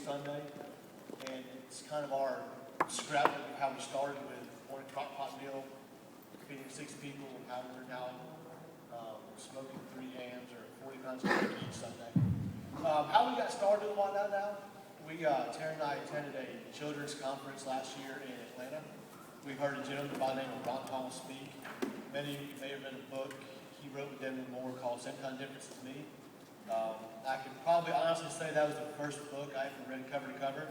Sunday, and it's kind of our scrapbook of how we started with one crock pot meal, feeding 6 people, and how we're now smoking 3 hams or 40 pounds of turkey each Sunday. How we got started and whatnot now, Tara and I attended a children's conference last year in Atlanta. We heard a gentleman by the name of Ron Paul speak. Many of you may have read a book he wrote with Denver Moore called Same Kind of Difference as Me. I can probably honestly say that was the first book I ever read cover to cover.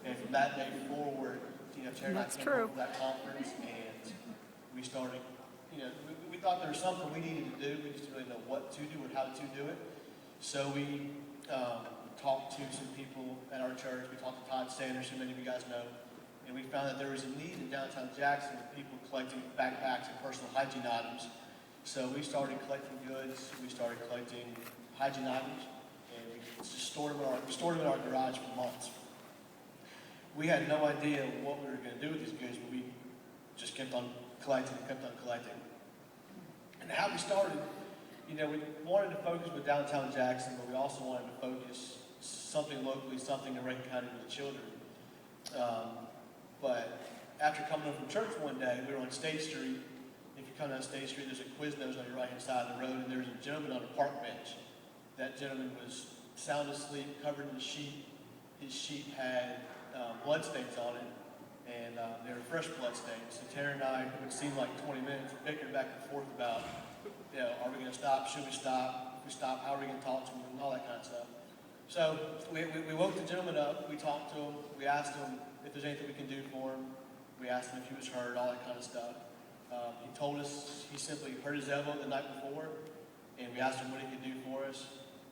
And from that day forward, Tara and I came over to that conference, and we started, we thought there was something we needed to do. We just didn't really know what to do or how to do it. So we talked to some people at our church. We talked to Todd Sanders, who many of you guys know. And we found that there was a need in downtown Jackson of people collecting backpacks and personal hygiene items. So we started collecting goods. We started collecting hygiene items, and we just stored them in our garage for months. We had no idea what we were going to do with these goods, but we just kept on collecting. And how we started, we wanted to focus with downtown Jackson, but we also wanted to focus something locally, something in Rankin County with the children. But after coming home from church one day, we were on State Street. If you come down State Street, there's a Quiznos on your right-hand side of the road, and there's a gentleman on a park bench. That gentleman was sound asleep, covered in a sheet. His sheet had blood stains on it, and they were fresh blood stains. So Tara and I, it would seem like 20 minutes, bickered back and forth about, are we going to stop? Should we stop? If we stop, how are we going to talk to him? And all that kind of stuff. So we woke the gentleman up. We talked to him. We asked him if there's anything we can do for him. We asked him if he was hurt, all that kind of stuff. He told us he simply hurt his elbow the night before, and we asked him what he could do for us.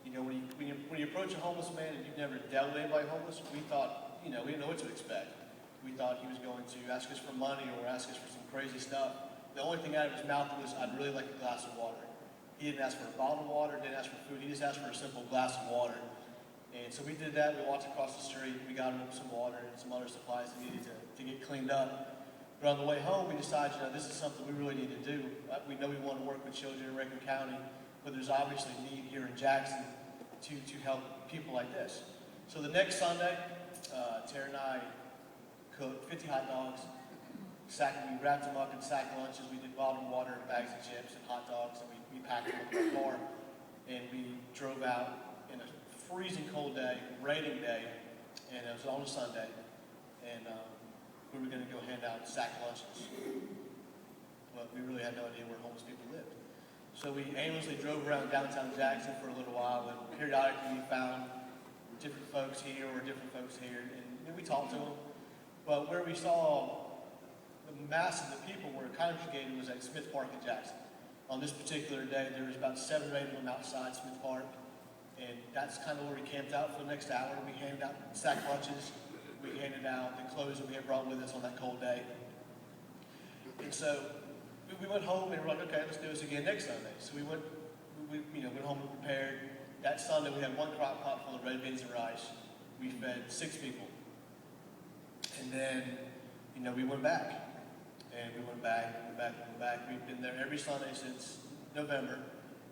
When you approach a homeless man and you've never dealt with anybody homeless, we thought, we didn't know what to expect. We thought he was going to ask us for money or ask us for some crazy stuff. The only thing out of his mouth was, I'd really like a glass of water. He didn't ask for a bottle of water, didn't ask for food, he just asked for a simple glass of water. And so we did that. We walked across the street, we got him some water and some other supplies he needed to get cleaned up. But on the way home, we decided, this is something we really need to do. We know we want to work with children in Rankin County, but there's obviously need here in Jackson to help people like this. So the next Sunday, Tara and I cooked 50 hot dogs. We wrapped them up in sack lunches. We did bottled water, bags of chips, and hot dogs, and we packed them in our car. And we drove out in a freezing cold day, raining day, and it was on a Sunday. And we were going to go hand out sack lunches. But we really had no idea where homeless people lived. So we aimlessly drove around downtown Jackson for a little while, and periodically we found different folks here or different folks here, and we talked to them. But where we saw the mass of the people were congregated was at Smith Park in Jackson. On this particular day, there was about 7 or 8 of them outside Smith Park, and that's kind of where we camped out for the next hour. We handed out sack lunches. We handed out the clothes that we had brought with us on that cold day. And so we went home and we're like, okay, let's do this again next Sunday. So we went home and prepared. That Sunday we had 1 crock pot full of red beans and rice. We fed 6 people. And then, we went back. And we went back. We've been there every Sunday since November.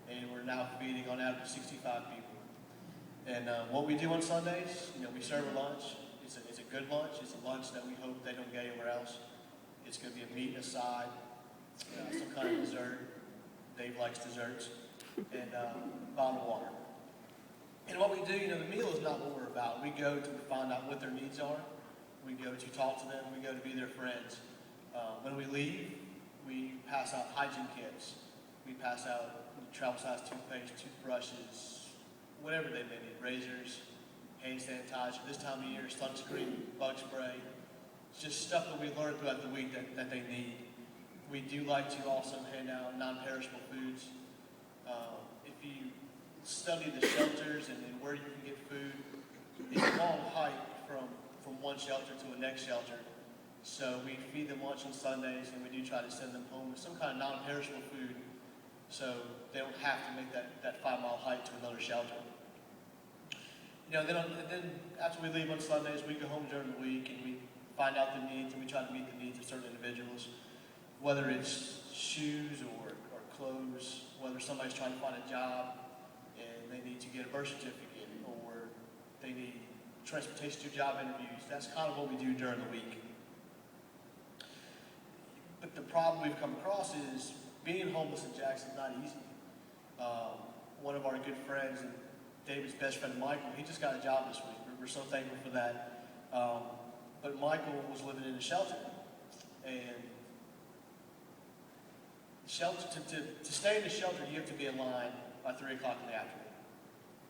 And we're now feeding on average 65 people. And what we do on Sundays, we serve a lunch. It's a good lunch. It's a lunch that we hope they don't get anywhere else. It's going to be a meat and a side, some kind of dessert. Dave likes desserts. And bottled water. And what we do, the meal is not what we're about. We go to find out what their needs are. We go to talk to them. We go to be their friends. When we leave, we pass out hygiene kits. We pass out travel-sized toothpaste, toothbrushes, whatever they may need, razors, hand sanitizer, this time of year, sunscreen, bug spray. It's just stuff that we learned throughout the week that they need. We do like to also hand out non-perishable foods. If you study the shelters and where you can get food, it's a long hike from one shelter to the next shelter. So we feed them lunch on Sundays, and we do try to send them home with some kind of non-perishable food so they don't have to make that 5-mile hike to another shelter. Then after we leave on Sundays, we go home during the week and we find out the needs, and we try to meet the needs of certain individuals, whether it's shoes or clothes, whether somebody's trying to find a job and they need to get a birth certificate, or they need transportation to job interviews. That's kind of what we do during the week. But the problem we've come across is being homeless in Jackson is not easy. One of our good friends and David's best friend, Michael, he just got a job this week. We're so thankful for that. But Michael was living in a shelter, and shelter to stay in the shelter, you have to be in line by 3 o'clock in the afternoon.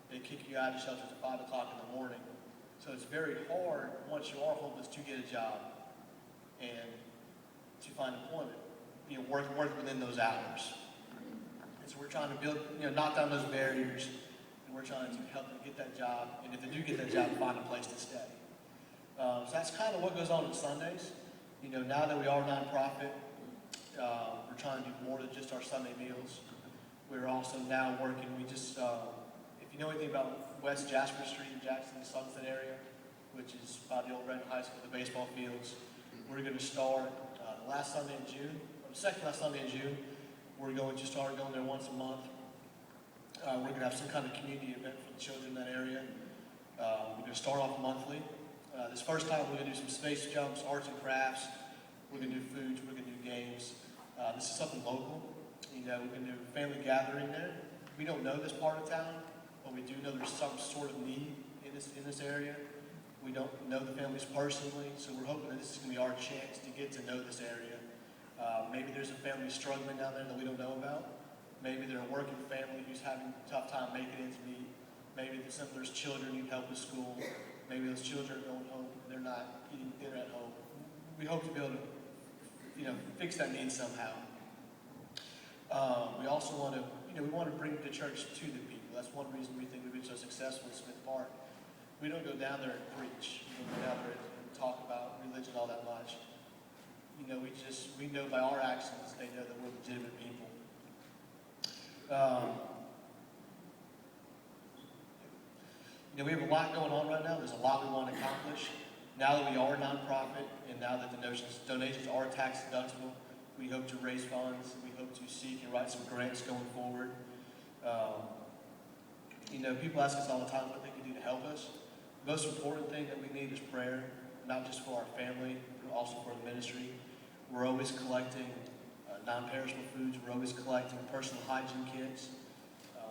They kick you out of the shelter at 5 o'clock in the morning. So it's very hard once you are homeless to get a job and to find employment. Work within those hours. And so we're trying to build, knock down those barriers, and we're trying to help them get that job, and if they do get that job, find a place to stay. So that's kind of what goes on Sundays. Now that we are a nonprofit, we're trying to do more than just our Sunday meals. We're also now working, if you know anything about West Jasper Street in Jackson, the Sunset area, which is by the old Red High School, the baseball fields, we're going to start the last Sunday in June, or the second last Sunday in June. We're going to start going there once a month. We're going to have some kind of community event for the children in that area. We're going to start off monthly. This first time we're going to do some space jumps, arts and crafts. We're going to do foods, we're going to do games. This is something local. We're going to do a family gathering there. We don't know this part of town, but we do know there's some sort of need in this area. We don't know the families personally, so we're hoping that this is going to be our chance to get to know this area. Maybe there's a family struggling down there that we don't know about. Maybe they're a working family who's having a tough time making ends meet. Maybe there's children who need help with school. Maybe those children are going home and they're not eating dinner at home. We hope to be able to, fix that need somehow. We also want to, we want to bring the church to the people. That's one reason we think we've been so successful in Smith Park. We don't go down there and preach. We don't go down there and talk about religion all that much. We know by our actions, they know that we're legitimate people. We have a lot going on right now. There's a lot we want to accomplish. Now that we are a nonprofit, and now that the donations are tax deductible, we hope to raise funds. We hope to seek and write some grants going forward. People ask us all the time what they can do to help us. The most important thing that we need is prayer, not just for our family, but also for the ministry. We're always collecting non-perishable foods. We're always collecting personal hygiene kits.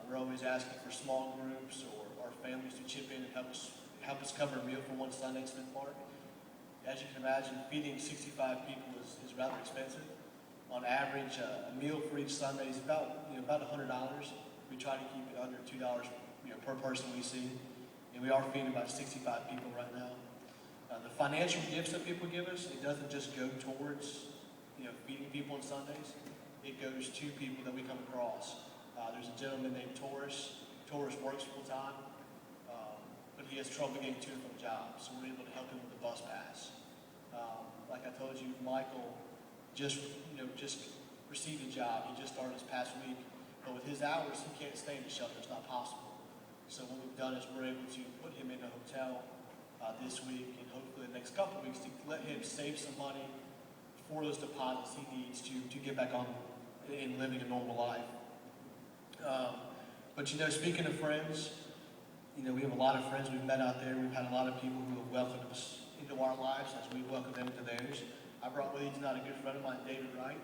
We're always asking for small groups or our families to chip in and help us cover a meal for one Sunday in Smith Park. As you can imagine, feeding 65 people is rather expensive. On average, a meal for each Sunday is about $100. We try to keep it under $2 per person we see, and we are feeding about 65 people right now. The financial gifts that people give us, it doesn't just go towards feeding people on Sundays. It goes to people that we come across. There's a gentleman named Taurus. Taurus works full time, but he has trouble getting to and from jobs, so we're able to help him with the bus pass. Like I told you, Michael just received a job. He just started this past week, but with his hours, he can't stay in the shelter. It's not possible. So what we've done is we're able to put him in a hotel this week, and hopefully the next couple of weeks to let him save some money for those deposits he needs to get back on in living a normal life. But speaking of friends, we have a lot of friends we've met out there. We've had a lot of people who have welcomed us into our lives as we welcome them into theirs. I brought with me tonight a good friend of mine, David Wright.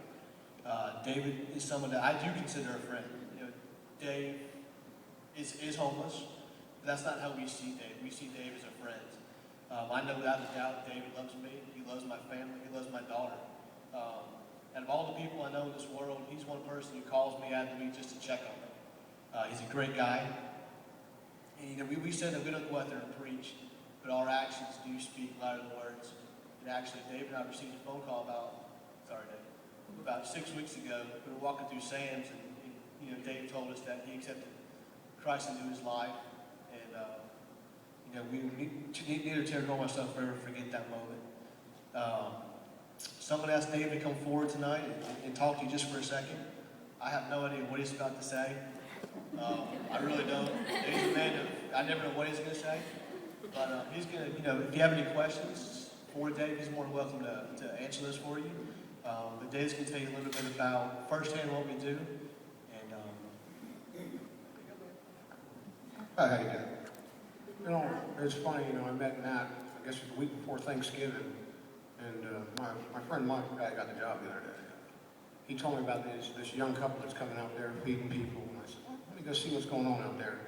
David is someone that I do consider a friend. Dave is homeless, but that's not how we see Dave. We see Dave as a friend. I know without a doubt David loves me. He loves my family. He loves my daughter. And of all the people I know in this world, he's one person who calls me out of the week just to check on me. He's a great guy. And we said that we don't go out there and preach, but our actions do speak louder than words. And actually, David and I received a phone call about 6 weeks ago. We were walking through Sam's, and Dave told us that he accepted Christ into his life. And we neither Terry nor myself ever forget that moment. Someone asked Dave to come forward tonight and talk to you just for a second. I have no idea what he's about to say. I really don't. Dave's a man I never know what he's going to say. But he's going to, if you have any questions for Dave, he's more than welcome to answer those for you. But Dave's going to tell you a little bit about firsthand what we do. And hi, how you doing? You know, it's funny, you know, I met Matt, I guess it was the week before Thanksgiving, and my friend Mike, the guy who got the job the other day, he told me about this young couple that's coming out there feeding people, and I said, well, let me go see what's going on out there.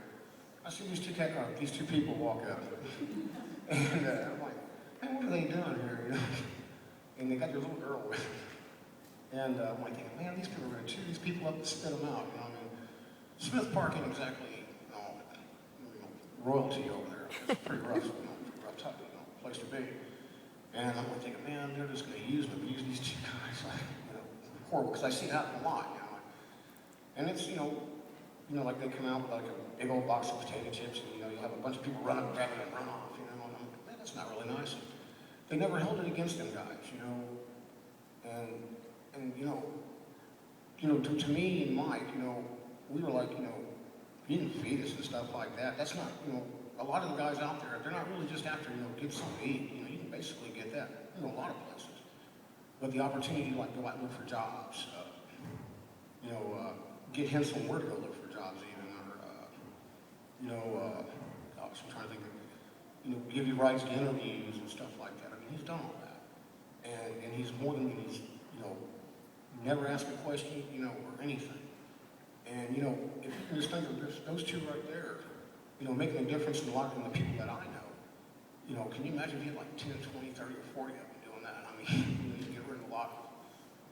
I see these two people walk out, and I'm like, hey, what are they doing here, you know? And they got their little girl with them. And I'm like thinking, man, these people are going to chew these people up and spit them out, you know what I mean? Smith Park ain't exactly, royalty over there. It's pretty rough, tough, place to be. And I'm like thinking, man, they're just going to use these two guys, like, horrible, because I see it happen a lot, And it's, like they come out with like a big old box of potato chips, and you'll have a bunch of people run up, grab it, and run off, and I'm like, man, that's not really nice. They never held it against them guys, and to me and Mike, we were like, you didn't feed us and stuff like that. That's not, a lot of the guys out there, they're not really just after, get something to eat. You can basically get that, a lot of places. But the opportunity to like go out and look for jobs, get hints on where to go look for jobs even, or, gosh, I'm trying to think of, give you rights to interviews and stuff like that. I mean, he's done all that. And he's more than he's, never asked a question, or anything. And, if you can just think of those two right there, making a difference in a lot of the people that I know, can you imagine if you had like 10, 20, 30, or 40 of them doing that? I mean, you can get rid of a lot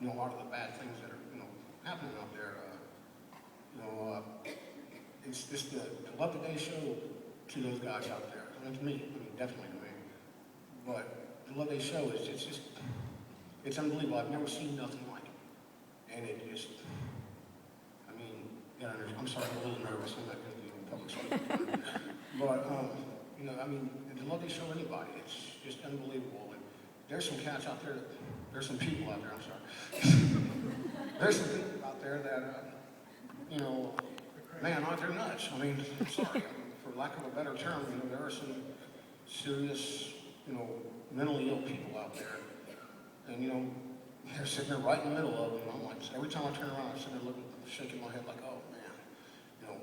of the bad things that are, happening out there. It's just to love the day show to those guys out there. I mean, to me, definitely to me. But the love they show is it's unbelievable. I've never seen nothing like it. And it just, I'm sorry, I'm a little nervous. I'm not going to be in public speaking. But, the love they show anybody, it's just unbelievable. And there's some cats out there, there's some people out there, I'm sorry. There's some people out there that, man, they're nuts. I mean, I'm sorry. For lack of a better term, there are some serious, mentally ill people out there. And, they're sitting there right in the middle of them. I'm like, every time I turn around, I'm sitting there looking, shaking my head like, oh, man.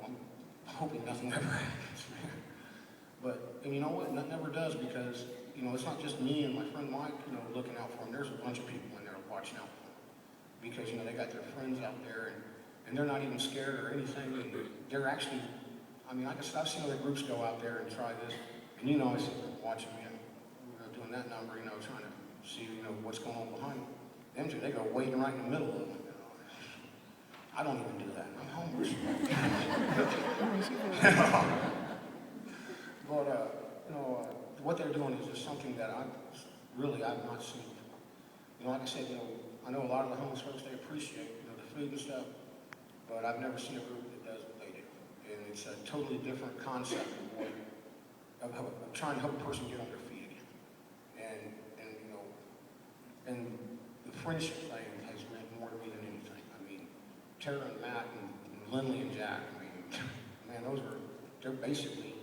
I'm hoping nothing ever happens, man. But, and you know what? Nothing ever does because, it's not just me and my friend Mike, looking out for them. There's a bunch of people in there watching out for them. Because, they got their friends out there and they're not even scared or anything. And they're actually, like I said, I've seen other groups go out there and try this. And, I sit there watching me and doing that number, trying to see, what's going on behind them. They go waiting right in the middle of them. I don't even do that. I'm homeless. But, what they're doing is just something that I've not seen before. Like I said, I know a lot of the homeless folks, they appreciate, the food and stuff, but I've never seen a group that does what they do. And it's a totally different concept of trying to help a person get on their feet again. And the friendship thing has meant more to me than anything. Tara and Matt and Lindley and Jack, man, they're basically,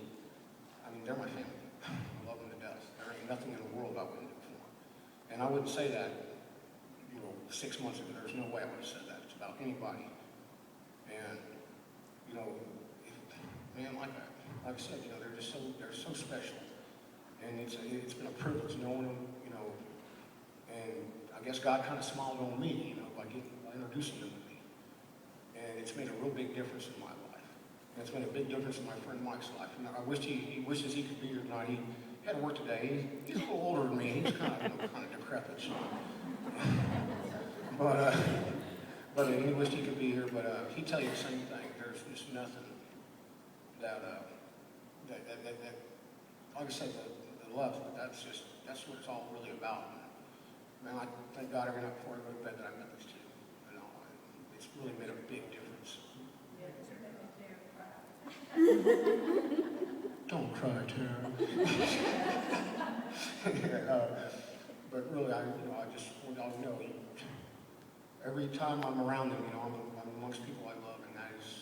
they're my family. I love them to death. There ain't nothing in the world I wouldn't do for them. And I wouldn't say that, 6 months ago. There's no way I would have said that. It's about anybody. And, man, like I said, they're so special. And it's been a privilege knowing them, and I guess God kind of smiled on me, by introducing them to me. And it's made a real big difference in my life. And it's made a big difference in my friend Mike's life. And I wish he wishes he could be here tonight. He had to work today. He's a little older than me. He's kind of decrepit. So. But he wished he could be here. But he'd tell you the same thing. There's just nothing that like I said, the love. But that's what it's all really about. Man, I thank God every night before I go to bed that I met these two. It's really made a big difference. Don't cry, Tara. But really, I just want y'all to know, every time I'm around them, I'm amongst people I love, and that is